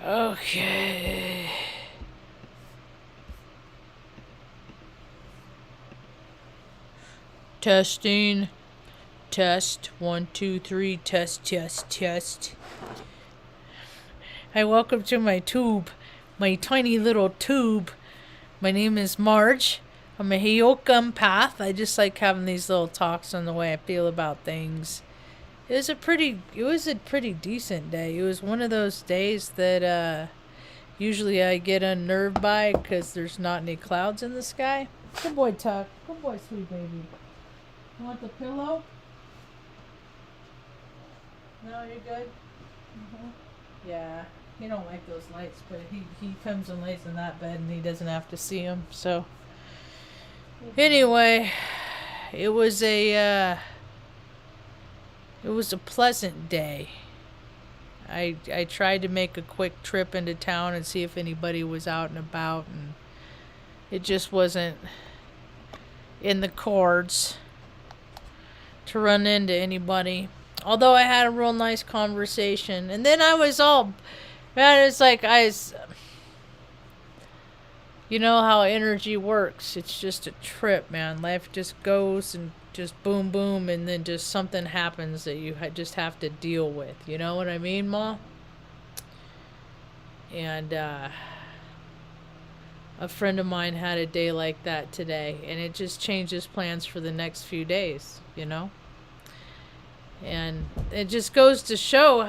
Okay. Testing. Test. 1, 2, 3. Test, test, test. Hi, welcome to my tube. My tiny little tube. My name is Marge. I'm a Heyoka empath. I just like having these little talks on the way I feel about things. It was a pretty decent day. It was one of those days that usually I get unnerved by because there's not any clouds in the sky. Good boy, Tuck. Good boy, sweet baby. You want the pillow? No, you're good? Yeah. He don't like those lights, but he comes and lays in that bed and he doesn't have to see them. So, anyway, it was a pleasant day. I tried to make a quick trip into town and see if anybody was out and about, and it just wasn't in the cards to run into anybody. Although I had a real nice conversation, and then I was all, man, it's like you know how energy works. It's just a trip, man. Life just goes and just boom, boom, and then just something happens that you just have to deal with. You know what I mean, Ma? And a friend of mine had a day like that today, and it just changes plans for the next few days, you know? And it just goes to show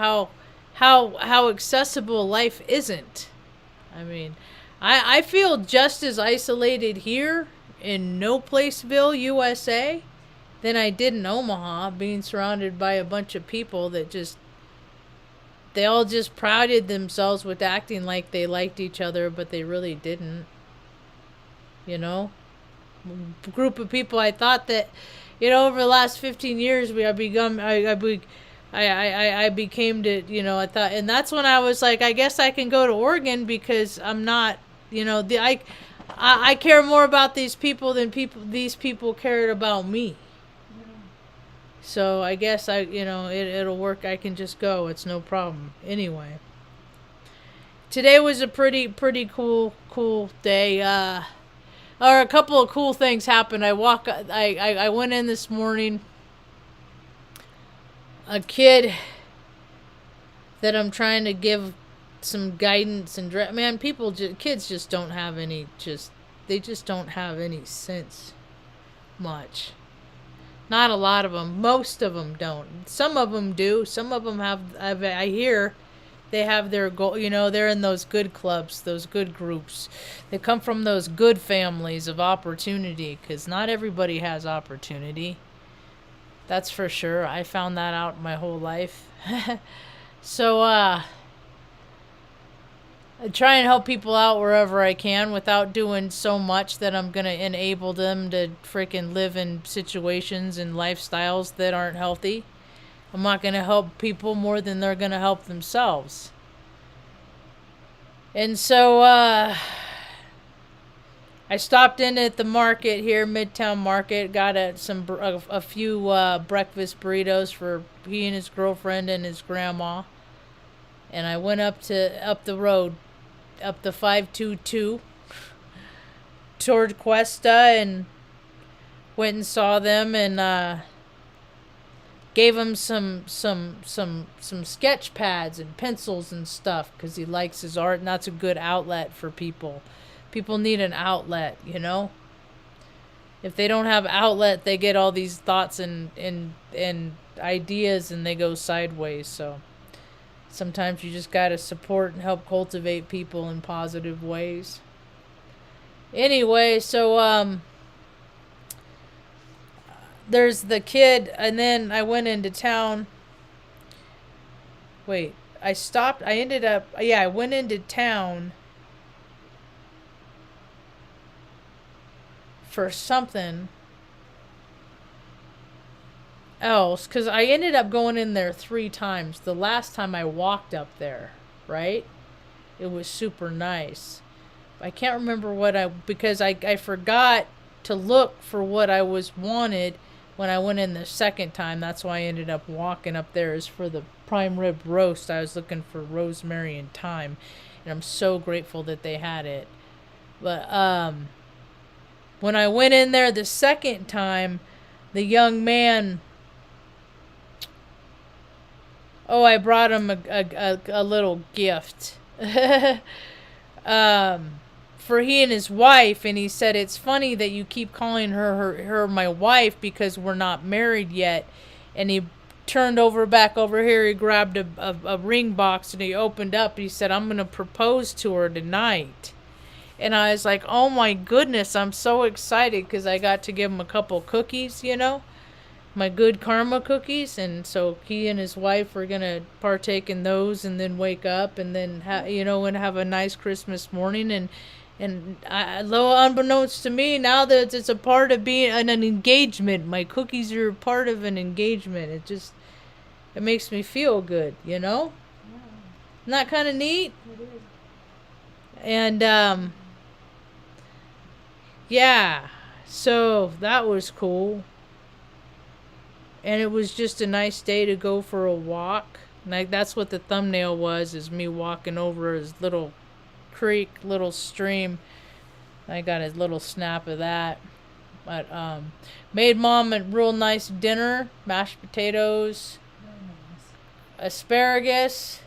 how accessible life isn't. I mean, I feel just as isolated here in No Placeville, USA, than I did in Omaha, being surrounded by a bunch of people that they all just prided themselves with acting like they liked each other, but they really didn't. You know? A group of people I thought that, over the last 15 years, I became to, I thought, and that's when I was like, I guess I can go to Oregon because I'm not, I care more about these people than these people cared about me. So I guess it'll work. I can just go. It's no problem. Anyway, today was a pretty cool day. Or a couple of cool things happened. I went in this morning. A kid that I'm trying to give some guidance and man, kids just don't have any they just don't have any sense much. Not a lot of them. Most of them don't. Some of them do. Some of them I hear they have their goal. They're in those good clubs, those good groups. They come from those good families of opportunity, because not everybody has opportunity. That's for sure. I found that out my whole life. So, I try and help people out wherever I can without doing so much that I'm going to enable them to freaking live in situations and lifestyles that aren't healthy. I'm not going to help people more than they're going to help themselves. And so, I stopped in at the market here, Midtown Market, got a few breakfast burritos for he and his girlfriend and his grandma. And I went up the road, up the 522 toward Cuesta, and went and saw them and gave him some sketch pads and pencils and stuff, because he likes his art, and that's a good outlet for people. People need an outlet, If they don't have outlet, they get all these thoughts and ideas, and they go sideways. So sometimes you just gotta support and help cultivate people in positive ways. Anyway, so there's the kid, and then I went into town. I went into town for something else, because I ended up going in there 3 times. The last time I walked up there, right? It was super nice. I can't remember because I forgot to look for what I wanted when I went in the second time. That's why I ended up walking up there, is for the prime rib roast. I was looking for rosemary and thyme, and I'm so grateful that they had it. But when I went in there the second time, the young man, I brought him a little gift. For he and his wife, and he said, it's funny that you keep calling her my wife, because we're not married yet. And he turned back over here, he grabbed a ring box, and he opened up, and he said, I'm going to propose to her tonight. And I was like, oh my goodness, I'm so excited, because I got to give him a couple cookies, my good karma cookies. And so he and his wife were going to partake in those, and then wake up, and then and have a nice Christmas morning. And unbeknownst to me, now that it's a part of being an engagement, my cookies are part of an engagement. It makes me feel good, Isn't that kind of neat? It is. And yeah, so that was cool. And it was just a nice day to go for a walk. Like, that's what the thumbnail was, is me walking over his little creek, little stream. I got a little snap of that. But made Mom a real nice dinner: mashed potatoes, asparagus,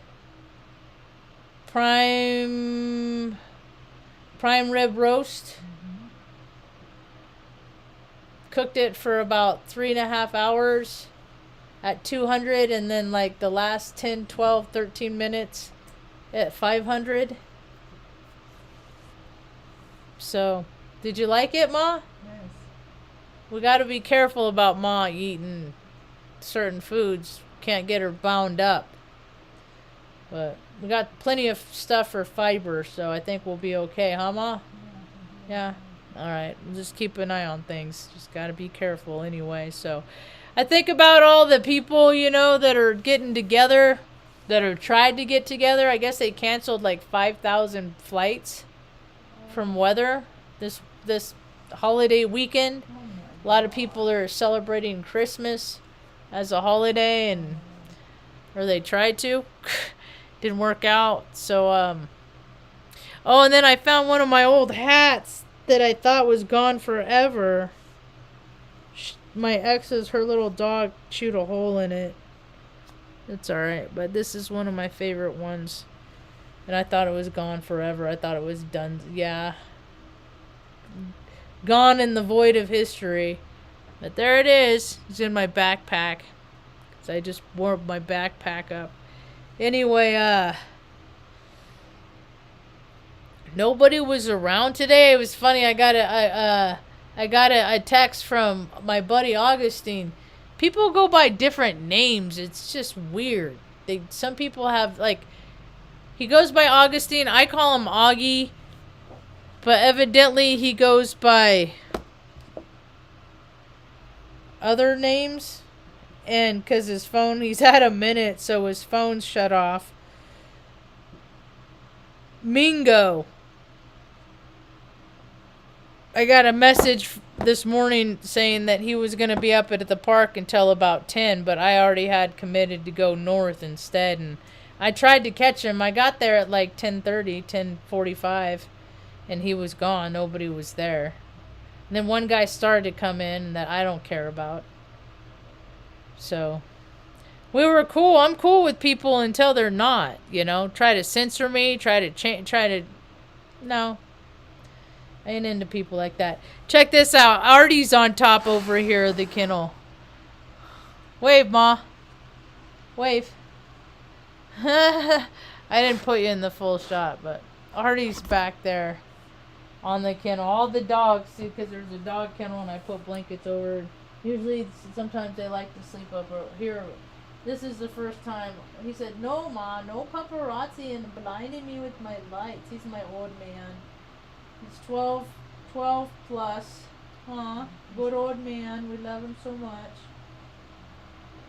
prime rib roast. Cooked it for about 3.5 hours at 200, and then like the last 10, 12, 13 minutes at 500. So, did you like it, Ma? Yes. We got to be careful about Ma eating certain foods. Can't get her bound up. But we got plenty of stuff for fiber, so I think we'll be okay, huh, Ma? Yeah. All right. We'll just keep an eye on things. Just got to be careful anyway. So, I think about all the people, that are getting together, that are tried to get together. I guess they canceled like 5,000 flights from weather this holiday weekend. A lot of people are celebrating Christmas as a holiday, or they tried to. Didn't work out. So and then I found one of my old hats that I thought was gone forever. My ex's, her little dog chewed a hole in it. It's alright, but this is one of my favorite ones. And I thought it was gone forever. I thought it was done. Yeah. Gone in the void of history. But there it is. It's in my backpack. So I just wore my backpack up. Anyway, nobody was around today. It was funny. I got a text from my buddy Augustine. People go by different names. It's just weird. Some people have, like, he goes by Augustine. I call him Augie. But evidently he goes by other names. And because his phone, he's had a minute, so his phone's shut off. Mingo. I got a message this morning saying that he was going to be up at the park until about 10, but I already had committed to go north instead. And I tried to catch him. I got there at like 10:30, 10:45, and he was gone. Nobody was there. And then one guy started to come in that I don't care about. So, we were cool. I'm cool with people until they're not, Try to censor me, no. I ain't into people like that. Check this out. Artie's on top over here of the kennel. Wave, Ma. Wave. I didn't put you in the full shot, but Artie's back there on the kennel. All the dogs, see, because there's a dog kennel and I put blankets over. Usually, sometimes they like to sleep up here. This is the first time. He said, no, Ma, no paparazzi and blinding me with my lights. He's my old man. He's 12 plus. Huh? Good old man. We love him so much.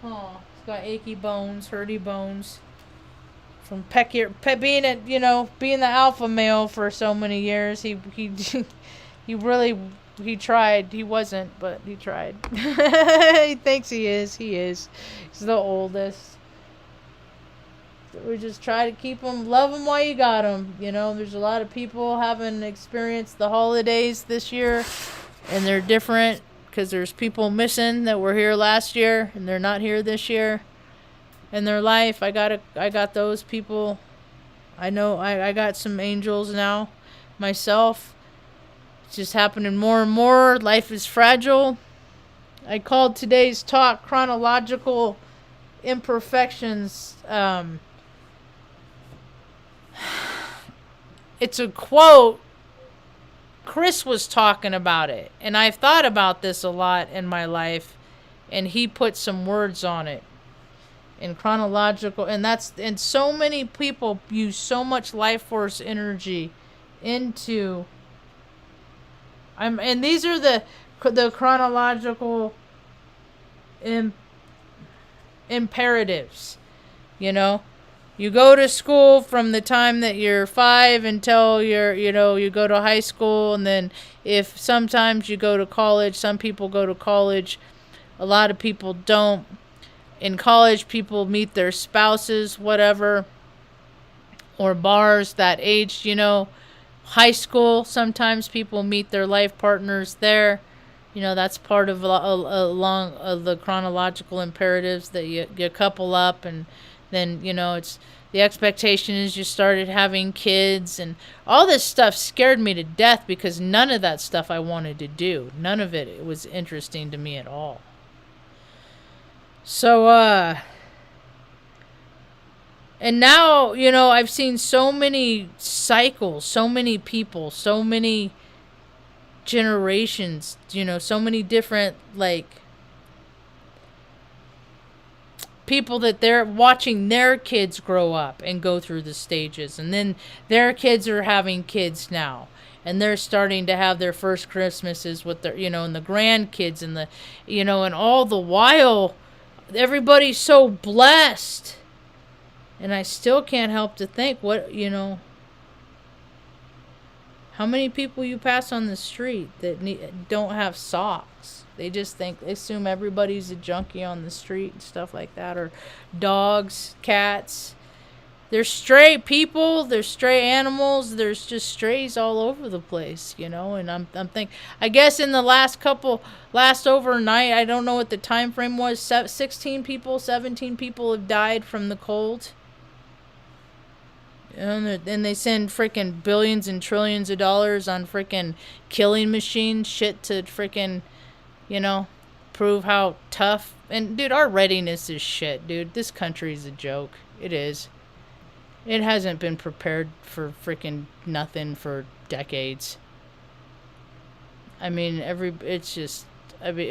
Huh? He's got achy bones, hurty bones. From being the alpha male for so many years, he really He tried. He wasn't, but he tried. He thinks he is. He is. He's the oldest. So we just try to keep him, love him while you got him. You know, there's a lot of people haven't experienced the holidays this year, and they're different because there's people missing that were here last year and they're not here this year in their life. I got those people. I know I got some angels now myself. It's just happening more and more. Life is fragile. I called today's talk Chronological Imperfections. It's a quote. Chris was talking about it, and I've thought about this a lot in my life, and he put some words on it. In chronological, and so many people use so much life force energy into and these are the chronological imperatives. You know, you go to school from the time that you're 5 until you go to high school, and then if sometimes you go to college, some people go to college, a lot of people don't. In college, people meet their spouses, whatever, or bars that age, High school, sometimes people meet their life partners there. That's part of along the chronological imperatives that you couple up, and then, it's the expectation is you started having kids, and all this stuff scared me to death because none of that stuff I wanted to do. None of it was interesting to me at all. So, and now, I've seen so many cycles, so many people, so many generations, so many different, people that they're watching their kids grow up and go through the stages. And then their kids are having kids now. And they're starting to have their first Christmases with their, and the grandkids and and all the while, everybody's so blessed. And I still can't help to think how many people you pass on the street that don't have socks. They just assume everybody's a junkie on the street and stuff like that. Or dogs, cats. There's stray people, there's stray animals, there's just strays all over the place, and I'm thinking, I guess in the last overnight, I don't know what the time frame was, 17 people have died from the cold. And they send freaking billions and trillions of dollars on freaking killing machines, shit to freaking, prove how tough. And dude, our readiness is shit, dude. This country's a joke. It is. It hasn't been prepared for freaking nothing for decades. I mean,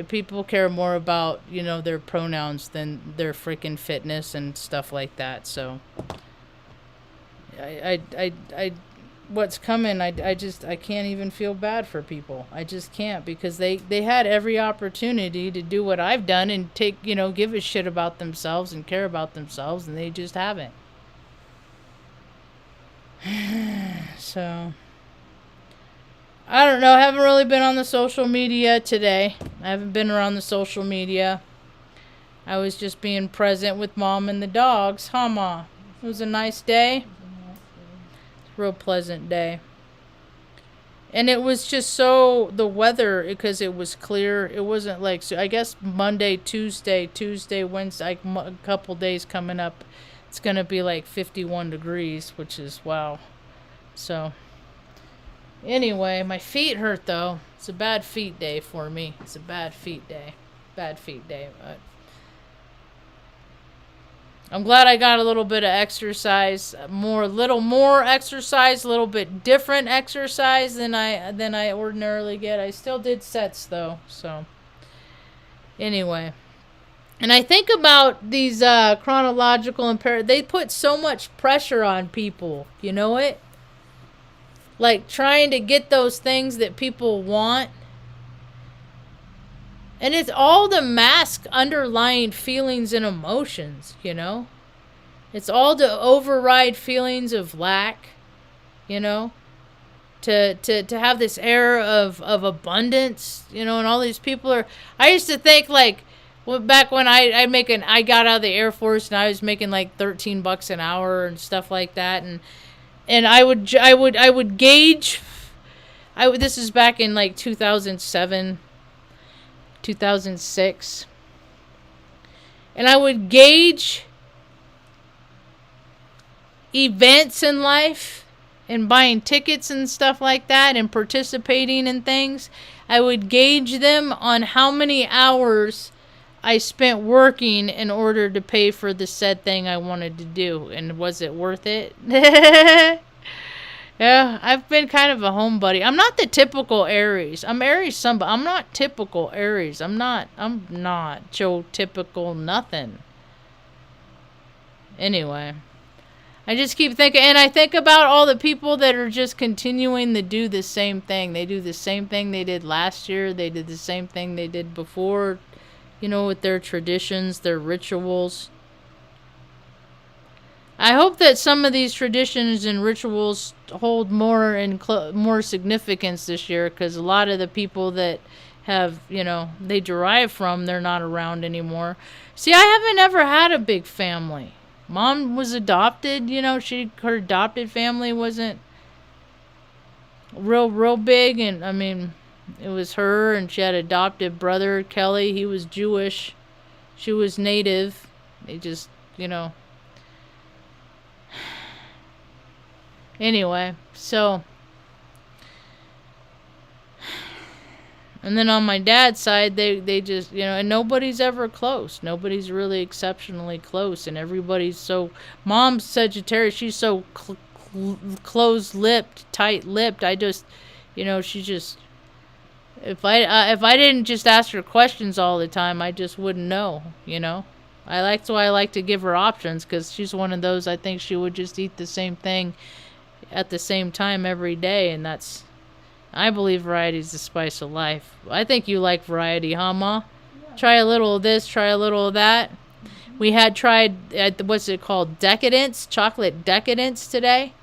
people care more about, their pronouns than their freaking fitness and stuff like that. So, what's coming, I can't even feel bad for people. I just can't, because they had every opportunity to do what I've done and give a shit about themselves and care about themselves, and they just haven't. So, I don't know. I haven't really been on the social media today. I haven't been around the social media. I was just being present with Mom and the dogs. Huh, Ma? It was a nice day. It's a real pleasant day. And it was just the weather, because it was clear. It wasn't so I guess Monday, Tuesday, Wednesday, a couple days coming up, it's going to be 51 degrees, which is wow. So, anyway, my feet hurt, though. It's a bad feet day for me. It's a bad feet day. But I'm glad I got a little bit of exercise, a little more exercise, a little bit different exercise than I ordinarily get. I still did sets, though. So, anyway. And I think about these chronological imperatives. They put so much pressure on people. You know it? Trying to get those things that people want. And it's all to mask underlying feelings and emotions, It's all to override feelings of lack, to have this air of abundance, and all these people are. I used to think like, back when I got out of the Air Force and I was making like $13 an hour and stuff like that, and I would gauge. This is back in like 2007, 2006, and I would gauge events in life and buying tickets and stuff like that and participating in things. I would gauge them on how many hours I spent working in order to pay for the said thing I wanted to do, and was it worth it? Yeah, I've been kind of a homebody. I'm not the typical Aries. I'm Aries sun, but I'm not typical Aries. I'm not Joe typical nothing. Anyway, I just keep thinking, and I think about all the people that are just continuing to do the same thing. They do the same thing they did last year. They did the same thing they did before, with their traditions, their rituals. I hope that some of these traditions and rituals hold more more significance this year, because a lot of the people that have, they derive from, they're not around anymore. See, I haven't ever had a big family. Mom was adopted, her adopted family wasn't real big, and I mean, it was her, and she had an adopted brother, Kelly. He was Jewish. She was native. They just, Anyway, so, and then on my dad's side, they just, and nobody's ever close. Nobody's really exceptionally close, and everybody's so, Mom's Sagittarius, she's so close-lipped, tight-lipped. I just, she just, if I didn't just ask her questions all the time, I just wouldn't know, That's why I like to give her options, because she's one of those, I think she would just eat the same thing at the same time every day, and I believe variety is the spice of life. I think you like variety, huh, Ma? Yeah. Try a little of this, try a little of that. Mm-hmm. We had tried, what's it called, decadence, chocolate decadence today.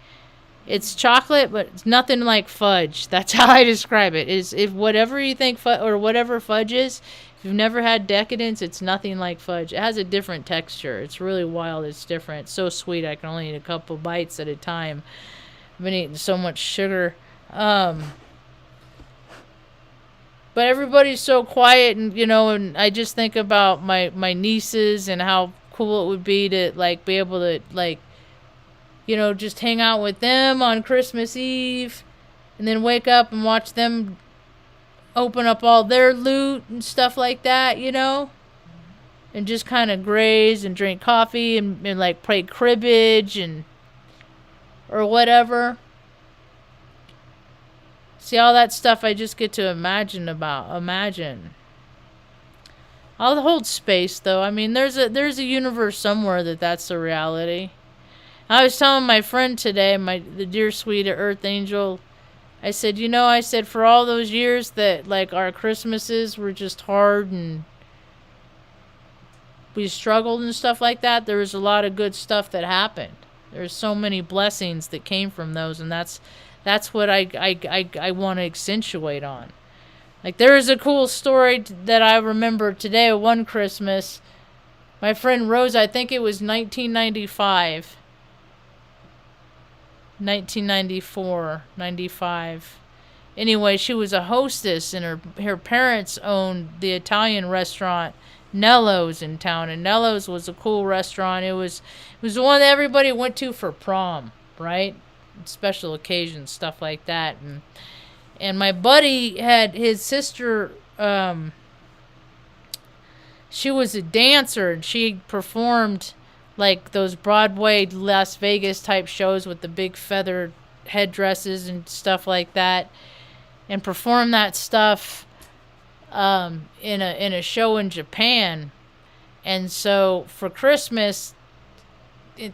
It's chocolate, but it's nothing like fudge. That's how I describe it. If whatever you think or whatever fudge is, if you've never had decadence, it's nothing like fudge. It has a different texture. It's really wild. It's different. It's so sweet. I can only eat a couple bites at a time. I've been eating so much sugar. But everybody's so quiet, and I just think about my nieces and how cool it would be to be able to just hang out with them on Christmas Eve, and then wake up and watch them open up all their loot and stuff like that, and just kind of graze and drink coffee and play cribbage or whatever. See, all that stuff I just get to imagine. I'll hold space, though. I mean, there's a universe somewhere that's a reality. I was telling my friend today, the dear sweet Earth Angel, I said, for all those years that our Christmases were just hard and we struggled and stuff like that, there was a lot of good stuff that happened. There's so many blessings that came from those, and that's what I want to accentuate on. There is a cool story that I remember today. One Christmas, my friend Rose, I think it was 1995, 1994, 95. Anyway, she was a hostess, and her parents owned the Italian restaurant Nello's in town, and Nello's was a cool restaurant. It was the one that everybody went to for prom, right? Special occasions, stuff like that. And my buddy had his sister, she was a dancer, and she performed those Broadway Las Vegas type shows with the big feathered headdresses and stuff like that, and performed that stuff in a show in Japan. And so for Christmas, it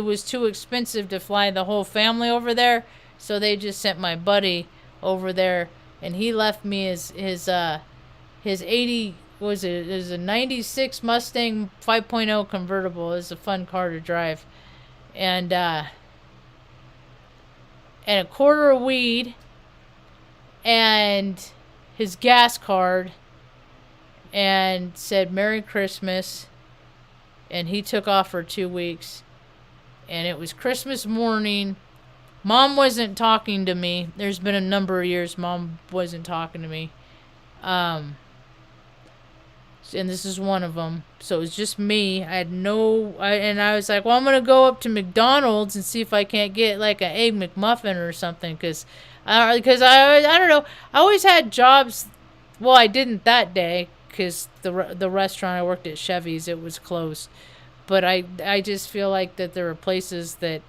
was too expensive to fly the whole family over there, so they just sent my buddy over there, and he left me his 80, was a 96 Mustang 5.0 convertible. It was a fun car to drive, and and a quarter of weed and his gas card and said Merry Christmas, and he took off for 2 weeks. And it was Christmas morning. Mom wasn't talking to me. There's been a number of years Mom wasn't talking to me. And this is one of them. So it was just me. I was like, well, I'm going to go up to McDonald's and see if I can't get like an Egg McMuffin or something. Because I don't know. I always had jobs. Well, I didn't that day because the restaurant I worked at, Chevy's, it was closed. But I just feel like that there were places that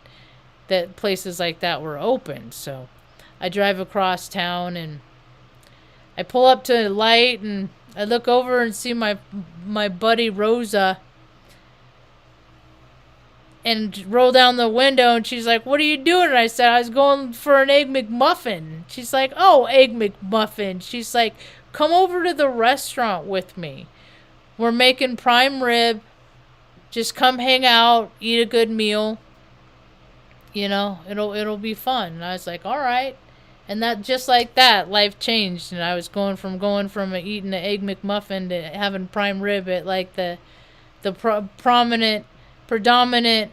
places like that were open. So I drive across town and I pull up to a light and I look over and see my buddy Rosa and roll down the window, and she's like, what are you doing? And I said, I was going for an Egg McMuffin. She's like, oh, Egg McMuffin. She's like, come over to the restaurant with me. We're making prime rib. Just come hang out, eat a good meal. You know, it'll be fun. And I was like, all right. And that, just like that, life changed. And I was going from eating an Egg McMuffin to having prime rib at like the predominant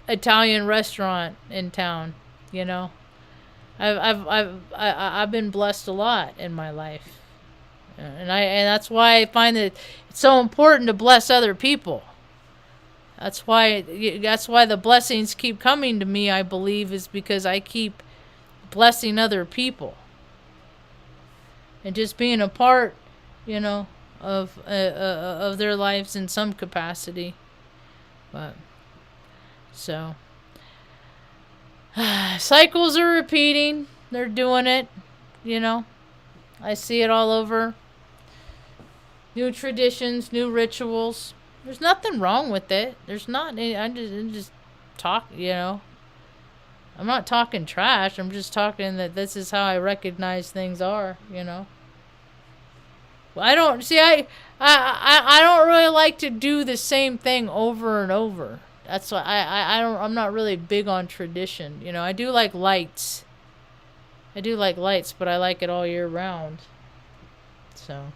Italian restaurant in town. You know, I've been blessed a lot in my life, and that's why I find that it's so important to bless other people. That's why the blessings keep coming to me, I believe, is because I keep blessing other people. And just being a part, you know, of their lives in some capacity. But, so. Cycles are repeating. They're doing it, you know. I see it all over. New traditions, new rituals. There's nothing wrong with it. There's not. I'm just talk. You know. I'm not talking trash. I'm just talking that this is how I recognize things are. You know. I don't see. I don't really like to do the same thing over and over. That's why I'm not really big on tradition. You know. I do like lights. But I like it all year round. So.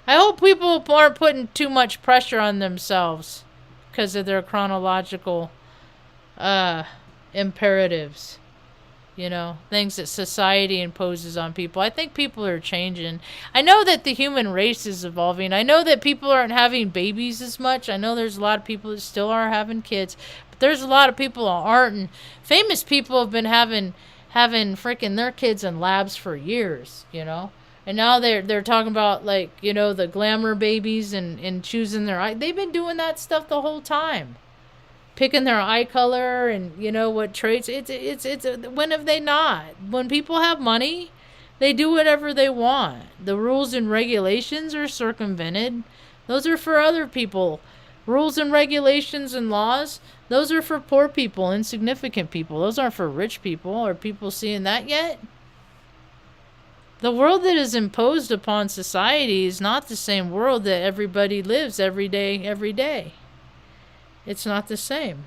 I hope people aren't putting too much pressure on themselves because of their chronological imperatives. You know, things that society imposes on people. I think people are changing. I know that the human race is evolving. I know that people aren't having babies as much. I know there's a lot of people that still are having kids. But there's a lot of people that aren't. And famous people have been having freaking their kids in labs for years, you know. And now they're talking about, like, you know, the glamour babies and choosing their eye. They've been doing that stuff the whole time. Picking their eye color and, you know, what traits. It's when have they not? When people have money, they do whatever they want. The rules and regulations are circumvented. Those are for other people. Rules and regulations and laws, those are for poor people, insignificant people. Those aren't for rich people. Are people seeing that yet? The world that is imposed upon society is not the same world that everybody lives every day. It's not the same.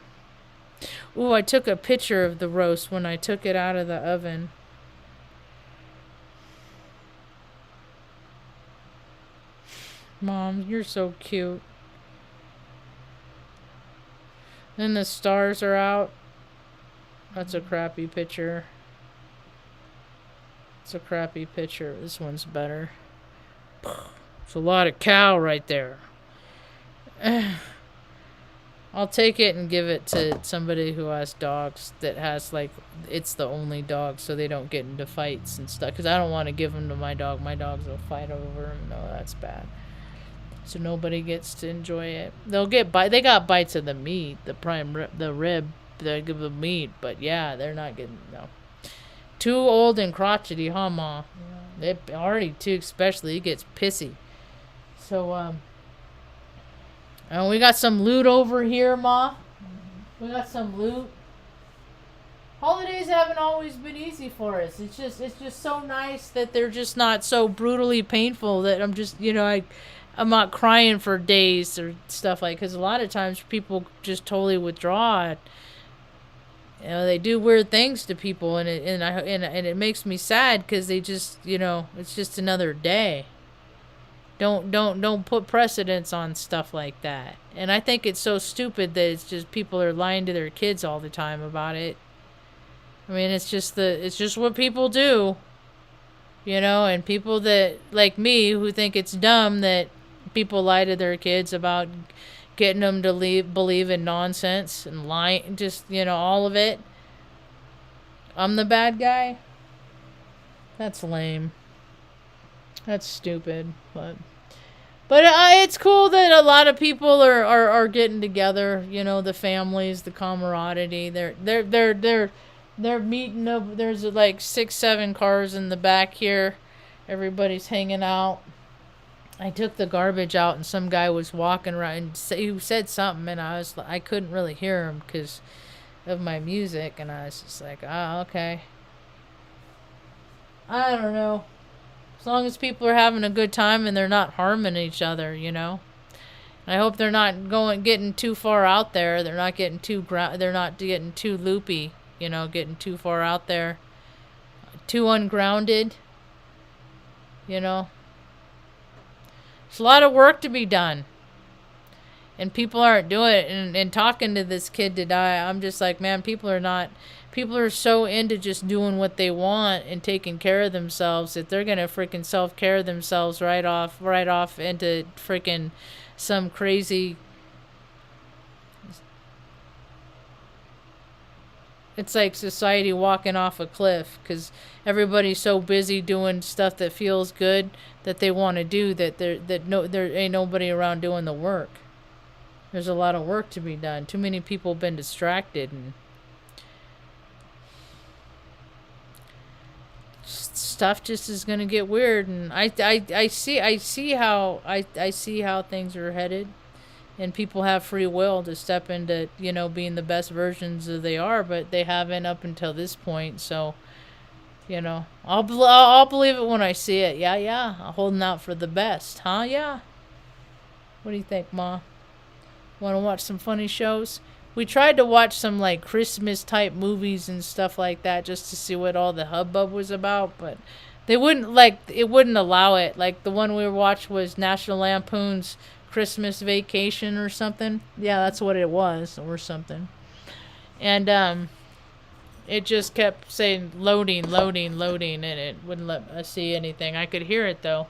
Ooh, I took a picture of the roast when I took it out of the oven. Mom, you're so cute. Then the stars are out. That's a crappy picture. It's a crappy picture. This one's better. It's a lot of cow right there. I'll take it and give it to somebody who has dogs that has, like, it's the only dog so they don't get into fights and stuff. Because I don't want to give them to my dog. My dogs will fight over them. No, that's bad. So nobody gets to enjoy it. They'll get They got bites of the meat, the rib. They give the meat, but yeah, they're not getting no. Too old and crotchety, huh, Ma? They already too, especially. He gets pissy. So and we got some loot over here, Ma. We got some loot. Holidays haven't always been easy for us. It's just so nice that they're just not so brutally painful that I'm just, you know, I'm not crying for days or stuff like. Because a lot of times people just totally withdraw You know, they do weird things to people, and it makes me sad because they just, you know, it's just another day. Don't put precedence on stuff like that. And I think it's so stupid that it's just people are lying to their kids all the time about it. I mean, it's just what people do, you know, and people that like me who think it's dumb that people lie to their kids about getting them to believe in nonsense and lying, just, you know, all of it. I'm the bad guy. That's lame. That's stupid, but it's cool that a lot of people are getting together. You know, the families, the camaraderie. They're meeting up. There's like 6-7 cars in the back here. Everybody's hanging out. I took the garbage out, and some guy was walking around, and he said something, and I couldn't really hear him because of my music, and I was just like, oh, okay. I don't know. As long as people are having a good time and they're not harming each other, you know. I hope they're not getting too far out there. They're not getting they're not getting too loopy, you know, getting too far out there. Too ungrounded, you know. There's a lot of work to be done. And people aren't doing it. And talking to this kid today, I'm just like, man, people are so into just doing what they want and taking care of themselves that they're gonna freaking self-care themselves right off into freaking some crazy. It's like society walking off a cliff because everybody's so busy doing stuff that feels good that they want to do that there ain't nobody around doing the work. There's a lot of work to be done. Too many people have been distracted, and stuff just is gonna get weird. And I see how things are headed, and people have free will to step into, you know, being the best versions of they are, but they haven't up until this point. So, you know, I'll believe it when I see it. Yeah, I'm holding out for the best, huh? Yeah. What do you think, Ma? Want to watch some funny shows? We tried to watch some like Christmas type movies and stuff like that just to see what all the hubbub was about, but it wouldn't allow it. Like the one we watched was National Lampoon's Christmas Vacation or something. Yeah, that's what it was, or something. And it just kept saying loading, and it wouldn't let us see anything. I could hear it though.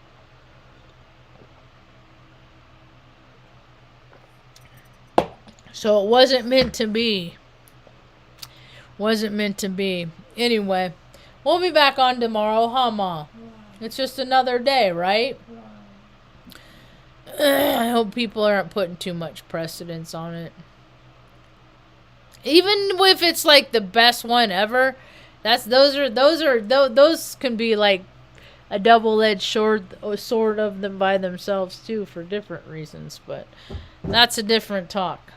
So it wasn't meant to be. Wasn't meant to be. Anyway, we'll be back on tomorrow, huh, Ma? It's just another day, right? I hope people aren't putting too much precedence on it. Even if it's like the best one ever, those can be like a double-edged sword of them by themselves too, for different reasons. But that's a different talk.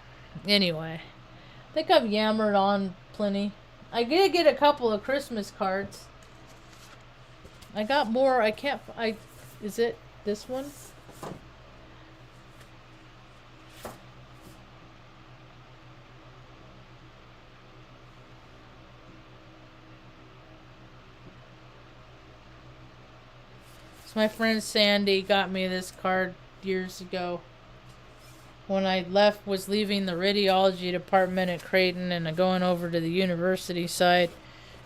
Anyway, I think I've yammered on plenty. I did get a couple of Christmas cards. I got more. Is it this one? So my friend Sandy got me this card years ago. When I was leaving the radiology department at Creighton and going over to the university side.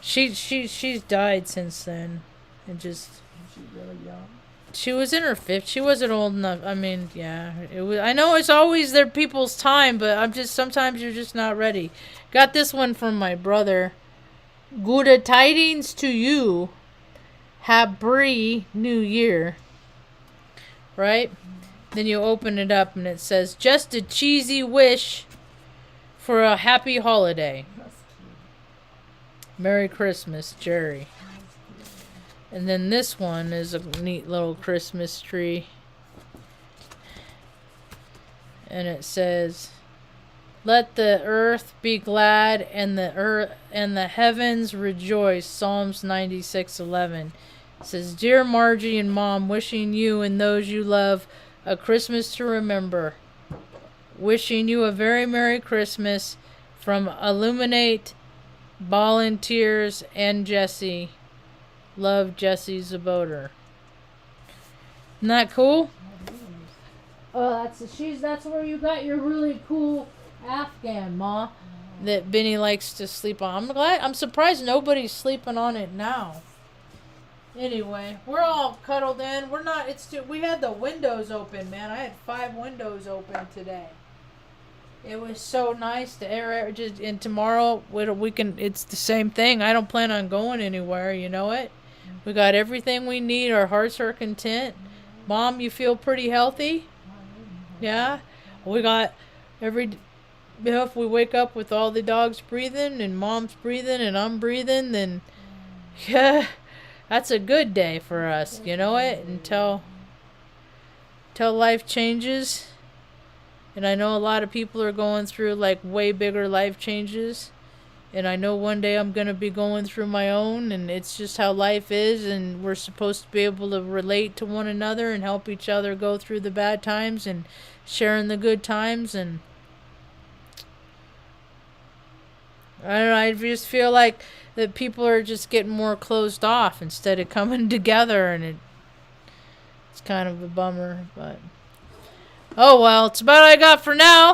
She's died since then, and just. She's really young. She was in her 50s. She wasn't old enough. I mean, yeah, it was. I know it's always their people's time, but sometimes you're just not ready. Got this one from my brother. Good tidings to you. Happy New Year. Right? Then you open it up and it says, just a cheesy wish for a happy holiday. Merry Christmas, Jerry. And then this one is a neat little Christmas tree. And it says, let the earth be glad and the heavens rejoice. Psalms 96:11. It says, dear Margie and Mom, wishing you and those you love a Christmas to remember. Wishing you a very Merry Christmas from Illuminate Volunteers and Jesse. Love, Jesse Zaboter. Isn't that cool? Oh, that's where you got your really cool Afghan, Ma. That Vinny likes to sleep on. I'm surprised nobody's sleeping on it now. Anyway, we're all cuddled in. We had the windows open, man. I had 5 windows open today. It was so nice to air just. And tomorrow it's the same thing. I don't plan on going anywhere. You know it. We got everything we need. Our hearts are content. Mom, you feel pretty healthy? Yeah. We got if we wake up with all the dogs breathing and Mom's breathing and I'm breathing, then yeah, that's a good day for us. You know it. Until life changes. And I know a lot of people are going through like way bigger life changes. And I know one day I'm going to be going through my own, and it's just how life is, and we're supposed to be able to relate to one another and help each other go through the bad times and sharing the good times. And I don't know, I just feel like that people are just getting more closed off instead of coming together, and it's kind of a bummer, but oh well, it's about all I got for now.